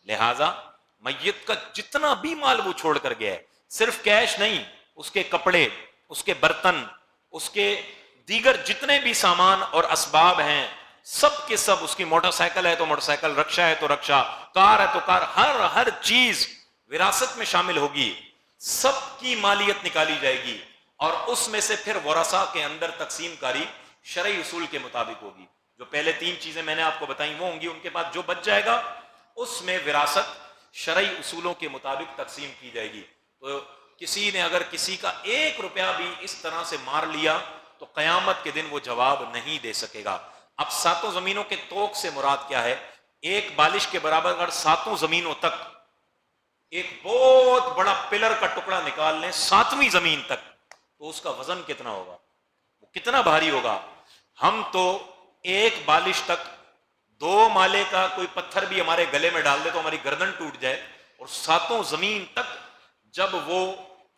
لہٰذا میت کا جتنا بھی مال وہ چھوڑ کر گیا ہے، صرف کیش نہیں، اس کے کپڑے، اس کے برتن، اس کے دیگر جتنے بھی سامان اور اسباب ہیں، سب کے سب، اس کی موٹر سائیکل ہے تو موٹر سائیکل، رکشہ ہے تو رکشہ، کار ہے تو کار، ہر چیز وراثت میں شامل ہوگی، سب کی مالیت نکالی جائے گی، اور اس میں سے پھر ورثہ کے اندر تقسیم کاری شرعی اصول کے مطابق ہوگی۔ جو پہلے 3 چیزیں میں نے آپ کو بتائیں وہ ہوں گی، ان کے بعد جو بچ جائے گا اس میں وراثت شرعی اصولوں کے مطابق تقسیم کی جائے گی۔ تو کسی نے اگر کسی کا 1 روپیہ بھی اس طرح سے مار لیا تو قیامت کے دن وہ جواب نہیں دے سکے گا۔ اب 7 زمینوں کے طوق سے مراد کیا ہے؟ ایک بالش کے برابر اگر 7 زمینوں تک ایک بہت بڑا پلر کا ٹکڑا نکال لیں 7ویں زمین تک، تو اس کا وزن کتنا ہوگا، وہ کتنا بھاری ہوگا۔ ہم تو ایک بالش تک 2 مالے کا کوئی پتھر بھی ہمارے گلے میں ڈال دے تو ہماری گردن ٹوٹ جائے، اور 7 زمین تک جب وہ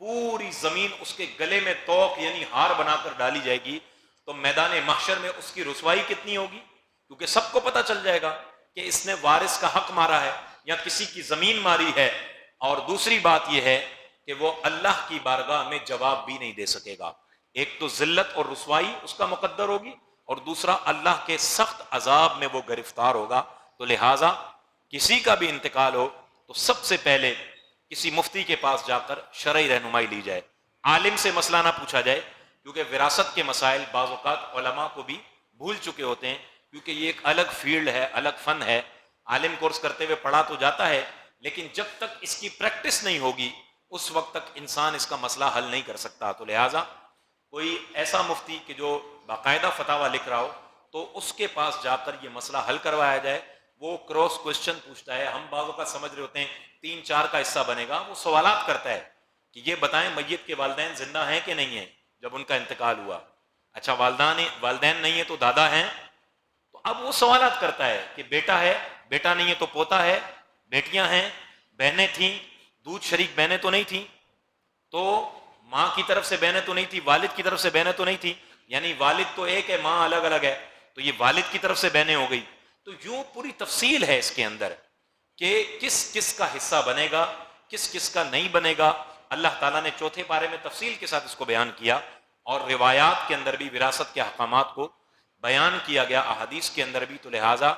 پوری زمین اس کے گلے میں توق یعنی ہار بنا کر ڈالی جائے گی تو میدان محشر میں اس کی رسوائی کتنی ہوگی، کیونکہ سب کو پتہ چل جائے گا کہ اس نے وارث کا حق مارا ہے یا کسی کی زمین ماری ہے۔ اور دوسری بات یہ ہے کہ وہ اللہ کی بارگاہ میں جواب بھی نہیں دے سکے گا۔ ایک تو ذلت اور رسوائی اس کا مقدر ہوگی، اور دوسرا اللہ کے سخت عذاب میں وہ گرفتار ہوگا۔ تو لہٰذا کسی کا بھی انتقال ہو تو سب سے پہلے کسی مفتی کے پاس جا کر شرعی رہنمائی لی جائے، عالم سے مسئلہ نہ پوچھا جائے، کیونکہ وراثت کے مسائل بعض اوقات علماء کو بھی بھول چکے ہوتے ہیں، کیونکہ یہ ایک الگ فیلڈ ہے، الگ فن ہے۔ عالم کورس کرتے ہوئے پڑھا تو جاتا ہے، لیکن جب تک اس کی پریکٹس نہیں ہوگی اس وقت تک انسان اس کا مسئلہ حل نہیں کر سکتا۔ تو لہٰذا کوئی ایسا مفتی کہ جو باقاعدہ فتاویٰ لکھ رہا ہو تو اس کے پاس جا کر یہ مسئلہ حل کروایا جائے۔ وہ کراس کوشچن پوچھتا ہے، ہم بعضوں کا سمجھ رہے ہوتے ہیں 3-4 کا حصہ بنے گا، وہ سوالات کرتا ہے کہ یہ بتائیں میت کے والدین زندہ ہیں کہ نہیں ہیں جب ان کا انتقال ہوا، اچھا والدین نہیں ہیں تو دادا ہیں، تو اب وہ سوالات کرتا ہے کہ بیٹا ہے، بیٹا نہیں ہے تو پوتا ہے، بیٹیاں ہیں، بہنیں تھیں، دودھ شریک بہنیں تو نہیں تھیں، تو ماں کی طرف سے بہنیں تو نہیں تھی، والد کی طرف سے بہنیں تو نہیں تھی، یعنی والد تو ایک ہے ماں الگ الگ ہے، تو یہ والد کی طرف سے بہنیں ہو گئی۔ تو یوں پوری تفصیل ہے اس کے اندر کہ کس کس کا حصہ بنے گا، کس کس کا نہیں بنے گا۔ اللہ تعالیٰ نے 4 پارے میں تفصیل کے ساتھ اس کو بیان کیا، اور روایات کے اندر بھی وراثت کے احکامات کو بیان کیا گیا، احادیث کے اندر بھی۔ تو لہٰذا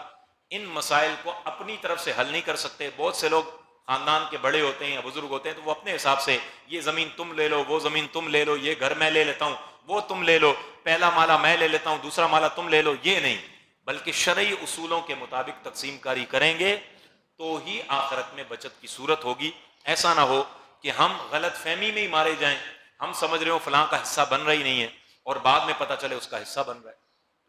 ان مسائل کو اپنی طرف سے حل نہیں کر سکتے۔ بہت سے لوگ خاندان کے بڑے ہوتے ہیں یا بزرگ ہوتے ہیں تو وہ اپنے حساب سے یہ زمین تم لے لو، وہ زمین تم لے لو، یہ گھر میں لے لیتا ہوں، وہ تم لے لو، پہلا مالا میں لے لیتا ہوں، دوسرا مالا تم لے لو، یہ نہیں، بلکہ شرعی اصولوں کے مطابق تقسیم کاری کریں گے تو ہی آخرت میں بچت کی صورت ہوگی۔ ایسا نہ ہو کہ ہم غلط فہمی میں ہی مارے جائیں، ہم سمجھ رہے ہو فلاں کا حصہ بن رہا ہی نہیں ہے اور بعد میں پتہ چلے اس کا حصہ بن رہا ہے۔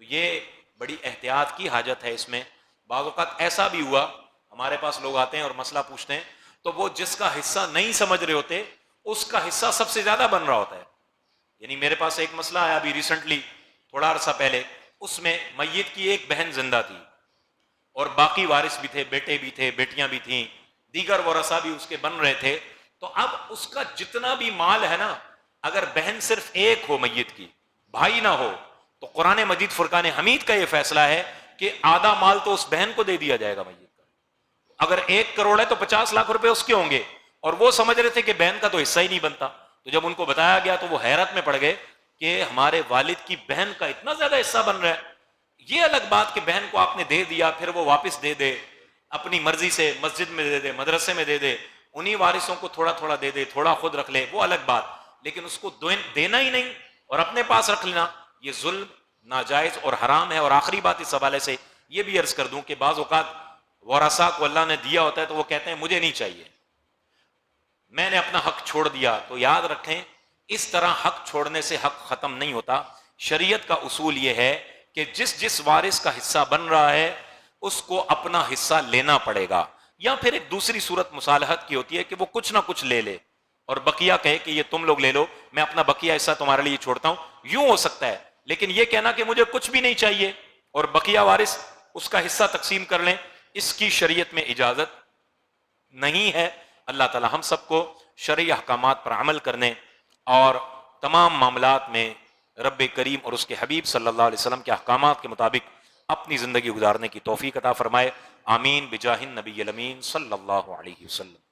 تو یہ بڑی احتیاط کی حاجت ہے اس میں۔ بعض اوقات ایسا بھی ہوا، ہمارے پاس لوگ آتے ہیں اور مسئلہ پوچھتے ہیں تو وہ جس کا حصہ نہیں سمجھ رہے ہوتے اس کا حصہ سب سے زیادہ بن رہا ہوتا ہے۔ یعنی میرے پاس ایک مسئلہ آیا ابھی ریسنٹلی، تھوڑا عرصہ پہلے، اس میں میت کی ایک بہن زندہ تھی اور باقی وارث بھی تھے، بیٹے بھی تھے، بیٹیاں بھی تھیں، دیگر ورثہ بھی اس کے بن رہے تھے۔ تو اب اس کا جتنا بھی مال ہے نا، اگر بہن صرف ایک ہو میت کی، بھائی نہ ہو، تو قرآن مجید فرقان حمید کا یہ فیصلہ ہے کہ آدھا مال تو اس بہن کو دے دیا جائے گا میت کا۔ اگر 1 کروڑ ہے تو 50 لاکھ روپے اس کے ہوں گے، اور وہ سمجھ رہے تھے کہ بہن کا تو حصہ ہی نہیں بنتا۔ تو جب ان کو بتایا گیا تو وہ حیرت میں پڑ گئے کہ ہمارے والد کی بہن کا اتنا زیادہ حصہ بن رہا ہے۔ یہ الگ بات کہ بہن کو آپ نے دے دیا پھر وہ واپس دے دے، اپنی مرضی سے مسجد میں دے دے، مدرسے میں دے دے، انہی وارثوں کو تھوڑا تھوڑا دے دے، تھوڑا خود رکھ لے، وہ الگ بات، لیکن اس کو دینا ہی نہیں اور اپنے پاس رکھ لینا، یہ ظلم، ناجائز اور حرام ہے۔ اور آخری بات اس حوالے سے یہ بھی عرض کر دوں کہ بعض اوقات ورثاء کو اللہ نے دیا ہوتا ہے تو وہ کہتے ہیں مجھے نہیں چاہیے، میں نے اپنا حق چھوڑ دیا۔ تو یاد رکھیں اس طرح حق چھوڑنے سے حق ختم نہیں ہوتا۔ شریعت کا اصول یہ ہے کہ جس وارث کا حصہ بن رہا ہے اس کو اپنا حصہ لینا پڑے گا، یا پھر ایک دوسری صورت مصالحت کی ہوتی ہے کہ وہ کچھ نہ کچھ لے لے اور بقیہ کہے کہ یہ تم لوگ لے لو، میں اپنا بقیہ حصہ تمہارے لیے چھوڑتا ہوں، یوں ہو سکتا ہے۔ لیکن یہ کہنا کہ مجھے کچھ بھی نہیں چاہیے اور بقیہ وارث اس کا حصہ تقسیم کر لیں، اس کی شریعت میں اجازت نہیں ہے۔ اللہ تعالی ہم سب کو شرعی احکامات پر عمل کرنے اور تمام معاملات میں رب کریم اور اس کے حبیب صلی اللہ علیہ وسلم کے احکامات کے مطابق اپنی زندگی گزارنے کی توفیق عطا فرمائے۔ آمین بجاہ النبی الامین صلی اللہ علیہ وسلم.